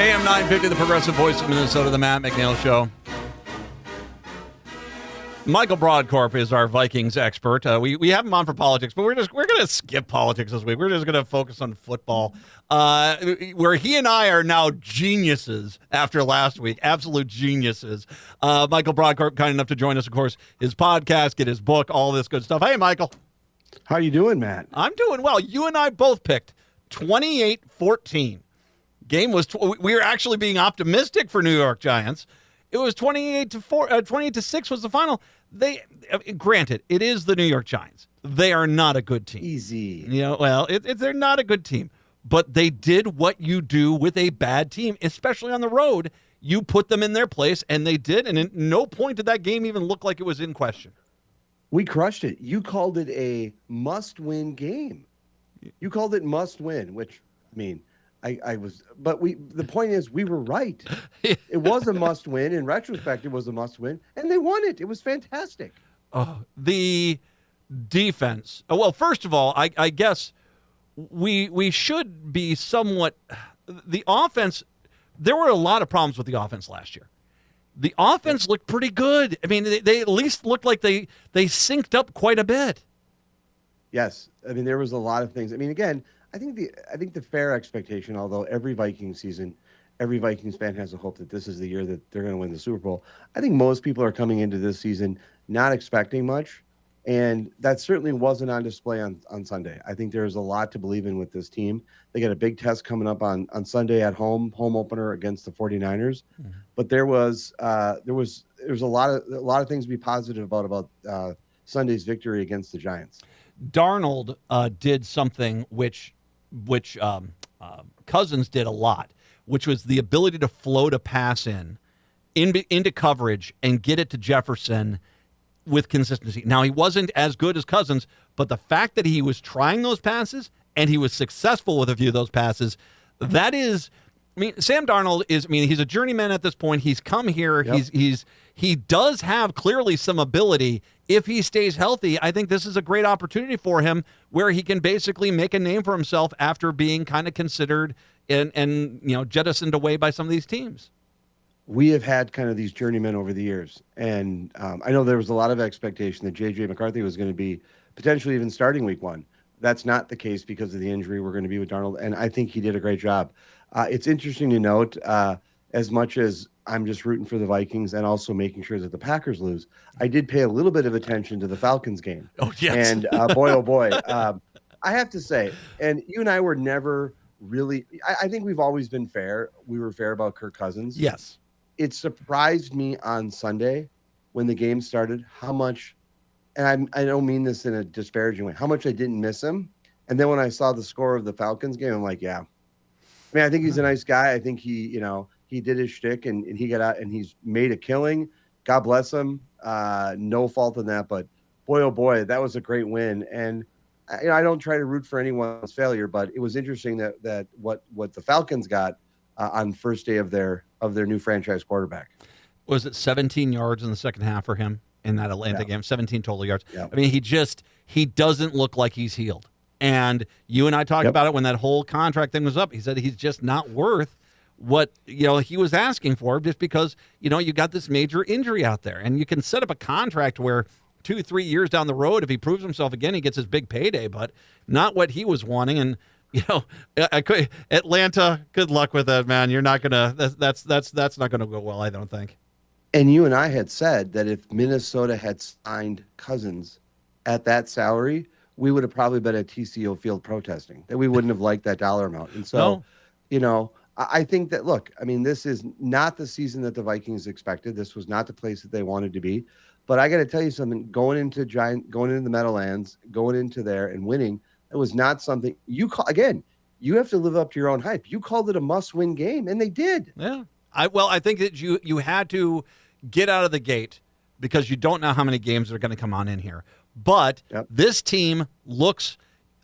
AM 950, the progressive voice of Minnesota, the Matt McNeil Show. Michael Brodkorb is our Vikings expert. We have him on for politics, but we're going to skip politics this week. We're just going to focus on football, where he and I are now geniuses after last week, absolute geniuses. Michael Brodkorb, kind enough to join us, of course, his podcast, get his book, all this good stuff. Hey, Michael. How you doing, Matt? I'm doing well. You and I both picked 28-14. Game was we were actually being optimistic for New York Giants. It was 28-6 was the final. Granted, it is the New York Giants. They are not a good team. Easy. They're not a good team. But they did what you do with a bad team, especially on the road. You put them in their place, and they did. And at no point did that game even look like it was in question. We crushed it. You called it a must-win game. You called it must-win, which, I mean, the point is we were right. It was a must-win. In retrospect, it was a must-win, and they won it. It was fantastic. The defense. Well, first of all, I guess we should be somewhat. The offense. There were a lot of problems with the offense last year. The offense looked pretty good. I mean, they at least looked like they synced up quite a bit. Yes, I mean there was a lot of things. I mean, again. I think the fair expectation, although every Vikings fan has a hope that this is the year that they're going to win the Super Bowl. I think most people are coming into this season not expecting much, and that certainly wasn't on display on Sunday. I think there's a lot to believe in with this team. They got a big test coming up on Sunday at home opener against the 49ers. Mm-hmm. But there was a lot of things to be positive about Sunday's victory against the Giants. Darnold did something which Cousins did a lot, which was the ability to float a pass into coverage and get it to Jefferson with consistency. Now, he wasn't as good as Cousins, but the fact that he was trying those passes and he was successful with a few of those passes, that is, I mean, Sam Darnold is, I mean, he's a journeyman at this point. He's come here. Yep. He does have clearly some ability. If he stays healthy, I think this is a great opportunity for him where he can basically make a name for himself after being kind of considered and jettisoned away by some of these teams. We have had kind of these journeymen over the years. And I know there was a lot of expectation that J.J. McCarthy was going to be potentially even starting week one. That's not the case because of the injury we're going to be with Darnold. And I think he did a great job. It's interesting to note, as much as I'm just rooting for the Vikings and also making sure that the Packers lose, I did pay a little bit of attention to the Falcons game. Oh, yes. And boy, I have to say, and you and I were never really, I think we've always been fair. We were fair about Kirk Cousins. Yes. It surprised me on Sunday when the game started how much, and I don't mean this in a disparaging way, how much I didn't miss him. And then when I saw the score of the Falcons game, I'm like, yeah. I mean, I think he's a nice guy. I think he did his shtick and he got out and he's made a killing. God bless him. No fault in that, but boy, oh boy, that was a great win. And I don't try to root for anyone's failure, but it was interesting that what the Falcons got on first day of their new franchise quarterback. Was it 17 yards in the second half for him in that Atlanta game? 17 total yards. Yeah. I mean, he doesn't look like he's healed. And you and I talked about it when that whole contract thing was up. He said he's just not worth what he was asking for just because you got this major injury out there, and you can set up a contract where 2-3 years down the road, if he proves himself again, he gets his big payday, but not what he was wanting. And Atlanta, good luck with that, man. You're not gonna. That's not gonna go well, I don't think. And you and I had said that if Minnesota had signed Cousins at that salary, we would have probably been at TCO Field protesting, that we wouldn't have liked that dollar amount. And so, I think that, look, I mean, this is not the season that the Vikings expected. This was not the place that they wanted to be. But I got to tell you something, going into the Meadowlands, going into there and winning, it was not something you have to live up to your own hype. You called it a must-win game, and they did. Yeah. I think that you had to get out of the gate because you don't know how many games are going to come on in here. But This team looks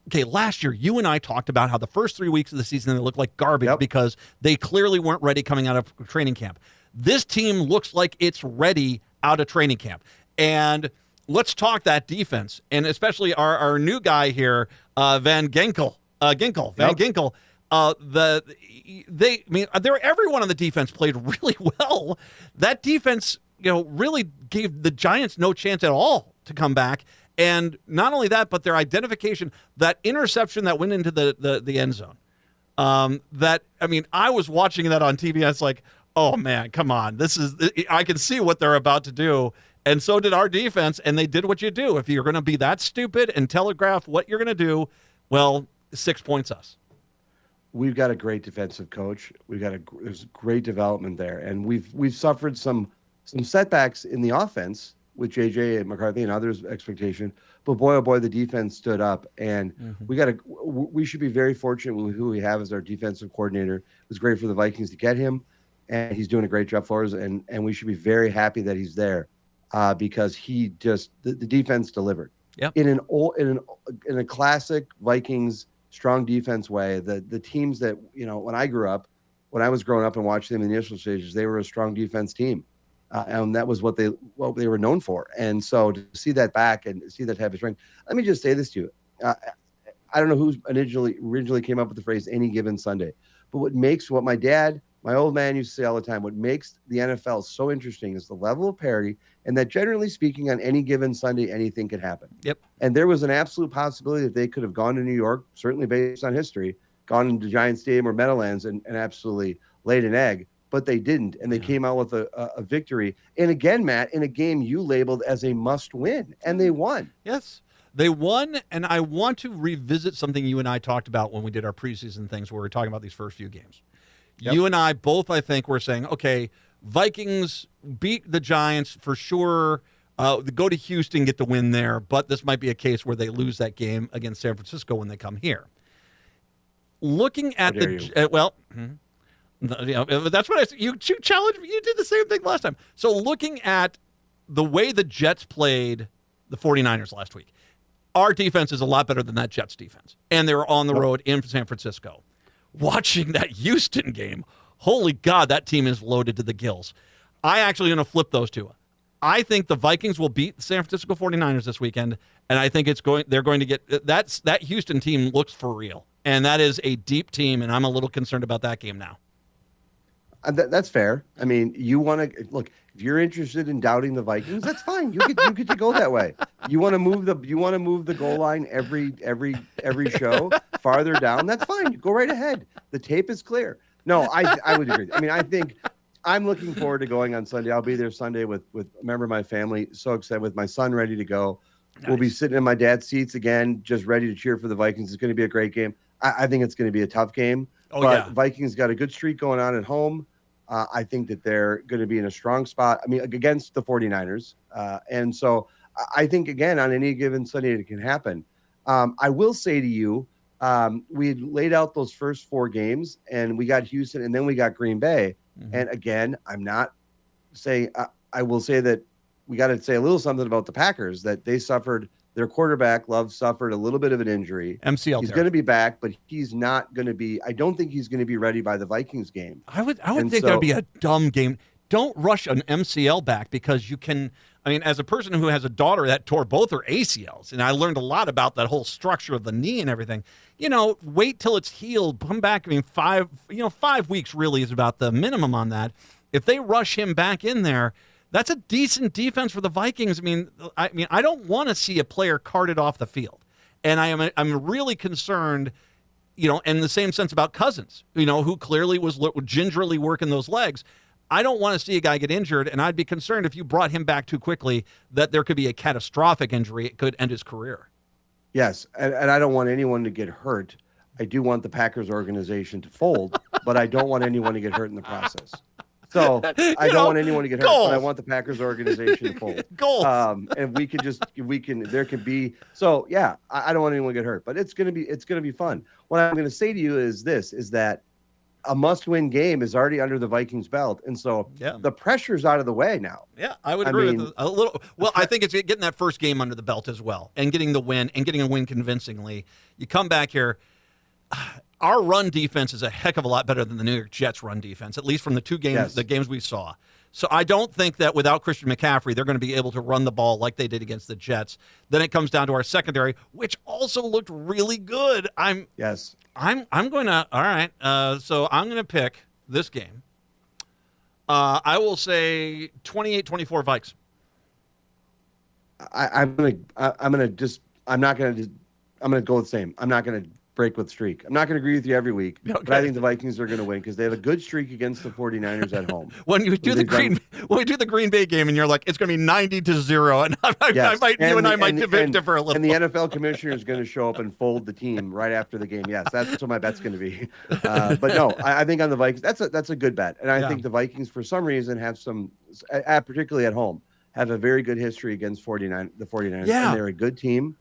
okay. Last year, you and I talked about how the first 3 weeks of the season they looked like garbage because they clearly weren't ready coming out of training camp. This team looks like it's ready out of training camp. And let's talk that defense, and especially our new guy here, Van Ginkel. Everyone on the defense played really well. That defense, really gave the Giants no chance at all to come back. And not only that, but their identification, that interception that went into the end zone. I was watching that on TV. I was like, oh man, come on! I can see what they're about to do. And so did our defense, and they did what you do. If you're going to be that stupid and telegraph what you're going to do, well, 6 points us. We've got a great defensive coach. There's great development there, and we've suffered some setbacks in the offense with JJ and McCarthy and others' expectation. But boy, oh boy, the defense stood up, and we should be very fortunate with who we have as our defensive coordinator. It was great for the Vikings to get him, and he's doing a great job for us, and we should be very happy that he's there. Because the defense delivered. Yep. In a classic Vikings strong defense way. The teams that when I was growing up and watching them in the initial stages, they were a strong defense team, and that was what they were known for. And so to see that back and see that type of strength, let me just say this to you: I don't know who originally came up with the phrase "any given Sunday," but what my dad. My old man used to say all the time, what makes the NFL so interesting is the level of parity, and that generally speaking, on any given Sunday, anything could happen. Yep. And there was an absolute possibility that they could have gone to New York, certainly based on history, gone into Giant Stadium or Meadowlands and absolutely laid an egg, but they didn't. And they came out with a victory. And again, Matt, in a game you labeled as a must win, and they won. Yes. They won, and I want to revisit something you and I talked about when we did our preseason things where we were talking about these first few games. Yep. You and I both, I think, were saying, okay, Vikings beat the Giants for sure. Go to Houston, get the win there, but this might be a case where they lose that game against San Francisco when they come here. Looking at that's what I said. You challenged me. You did the same thing last time. So looking at the way the Jets played the 49ers last week, our defense is a lot better than that Jets defense, and they were on the road in San Francisco. Watching that Houston game, holy God, that team is loaded to the gills. I actually going to flip those two. I think the Vikings will beat the San Francisco 49ers this weekend, and I think they're going to get that Houston team looks for real, and that is a deep team, and I'm a little concerned about that game now. That's fair. I mean, you want to look. If you're interested in doubting the Vikings, that's fine. You get to go that way. You want to move the goal line every show farther down. That's fine. You go right ahead. The tape is clear. No, I would agree. I mean, I think I'm looking forward to going on Sunday. I'll be there Sunday with a member of my family. So excited, with my son ready to go. Nice. We'll be sitting in my dad's seats again, just ready to cheer for the Vikings. It's going to be a great game. I think it's going to be a tough game. Vikings got a good streak going on at home. I think that they're going to be in a strong spot. I mean, against the 49ers. And so I think, again, on any given Sunday, it can happen. I will say to you, we had laid out those first 4 games, and we got Houston, and then we got Green Bay. Mm-hmm. And again, I'm not saying I will say that we got to say a little something about the Packers, that they suffered. Their quarterback, Love, suffered a little bit of an injury. MCL. He's going to be back, but he's not going to be. I don't think he's going to be ready by the Vikings game. I would think that would be a dumb game. Don't rush an MCL back, because you can. I mean, as a person who has a daughter that tore both her ACLs, and I learned a lot about that whole structure of the knee and everything. Wait till it's healed. Come back. I mean, 5 weeks really is about the minimum on that. If they rush him back in there, that's a decent defense for the Vikings. I don't want to see a player carted off the field, and I'm really concerned, in the same sense about Cousins, who clearly was gingerly working those legs. I don't want to see a guy get injured, and I'd be concerned if you brought him back too quickly that there could be a catastrophic injury. It could end his career. Yes, and I don't want anyone to get hurt. I do want the Packers organization to fold, but I don't want anyone to get hurt in the process. So I don't want anyone to get hurt, but I want the Packers organization to fold. And there can be. So yeah, I don't want anyone to get hurt, but it's gonna be fun. What I'm gonna say to you is that a must-win game is already under the Vikings' belt, and so the pressure's out of the way now. Yeah, I would agree with a little. Well, I think it's getting that first game under the belt as well, and getting the win, and getting a win convincingly. You come back here. Our run defense is a heck of a lot better than the New York Jets' run defense, at least from the 2 games, the games we saw. So I don't think that without Christian McCaffrey, they're going to be able to run the ball like they did against the Jets. Then it comes down to our secondary, which also looked really good. I'm going to, all right. So I'm going to pick this game. I will say 28-24 Vikes. I'm going to go the same. I'm not going to break with streak. I'm not going to agree with you every week, but I think the Vikings are going to win because they have a good streak against the 49ers at home. When we do the Green Bay game and you're like, it's going to be 90-0, and I might differ a little. And the NFL commissioner is going to show up and fold the team right after the game. Yes, that's what my bet's going to be. But no, I think on the Vikings, that's a good bet. And I think the Vikings, for some reason, have some, particularly at home, have a very good history against the 49ers. Yeah. And they're a good team.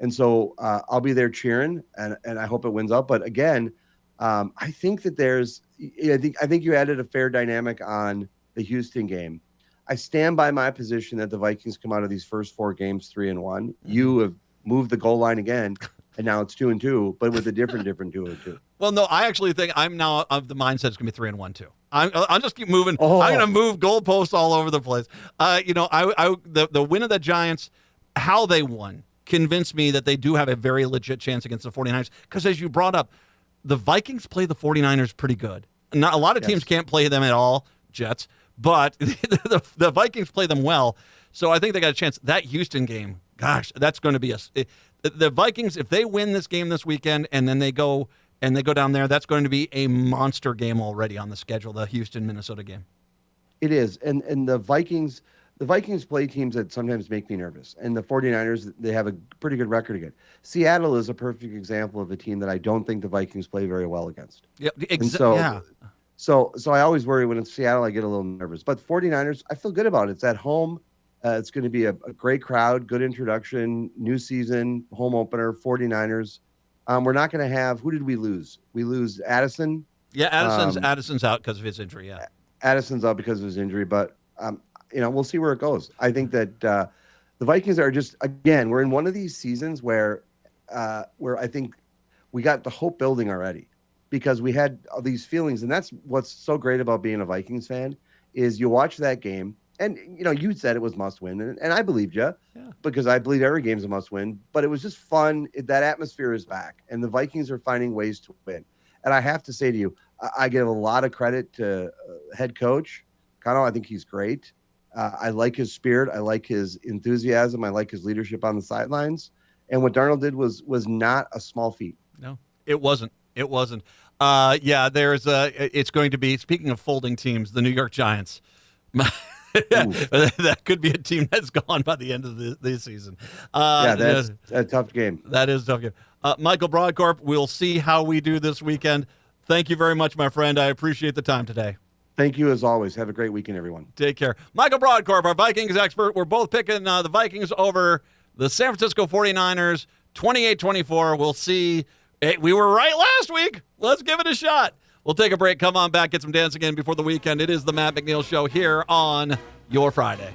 And so I'll be there cheering, and I hope it wins out. But again, I think that I think you added a fair dynamic on the Houston game. I stand by my position that the Vikings come out of these first 4 games 3-1. Mm-hmm. You have moved the goal line again, and now it's 2-2, but with a different 2-2. Well, no, I actually think I'm now of the mindset it's going to be 3-1 too. I'll just keep moving. Oh. I'm going to move goalposts all over the place. The win of the Giants, how they won, convinced me that they do have a very legit chance against the 49ers. Because as you brought up, the Vikings play the 49ers pretty good. Not a lot of teams can't play them at all, Jets, but the Vikings play them well. So I think they got a chance. That Houston game, gosh, that's going to be the Vikings, if they win this game this weekend and then they go down there, that's going to be a monster game already on the schedule, the Houston-Minnesota game. It is. And the Vikings play teams that sometimes make me nervous. And the 49ers, they have a pretty good record again. Seattle is a perfect example of a team that I don't think the Vikings play very well against. Yeah, So I always worry when it's Seattle, I get a little nervous. But 49ers, I feel good about it. It's at home. It's going to be a great crowd, good introduction, new season, home opener, 49ers. We're not going to have, who did we lose? We lose Addison. Yeah, Addison's out because of his injury, yeah. Addison's out because of his injury, but we'll see where it goes. I think that the Vikings are just, again, we're in one of these seasons where I think we got the hope building already because we had all these feelings. And that's what's so great about being a Vikings fan is you watch that game and, you said it was must win. And I believed you because I believe every game's a must win. But it was just fun. That atmosphere is back. And the Vikings are finding ways to win. And I have to say to you, I give a lot of credit to head coach Connell. I think he's great. I like his spirit. I like his enthusiasm. I like his leadership on the sidelines. And what Darnold did was not a small feat. No, it wasn't. It wasn't. It's going to be, speaking of folding teams, the New York Giants. That could be a team that's gone by the end of the season. That's a tough game. That is a tough game. Michael Brodkorb, we'll see how we do this weekend. Thank you very much, my friend. I appreciate the time today. Thank you, as always. Have a great weekend, everyone. Take care. Michael Brodkorb, our Vikings expert. We're both picking the Vikings over the San Francisco 49ers, 28-24. We'll see. Hey, we were right last week. Let's give it a shot. We'll take a break. Come on back, get some dancing in before the weekend. It is the Matt McNeil Show here on your Friday.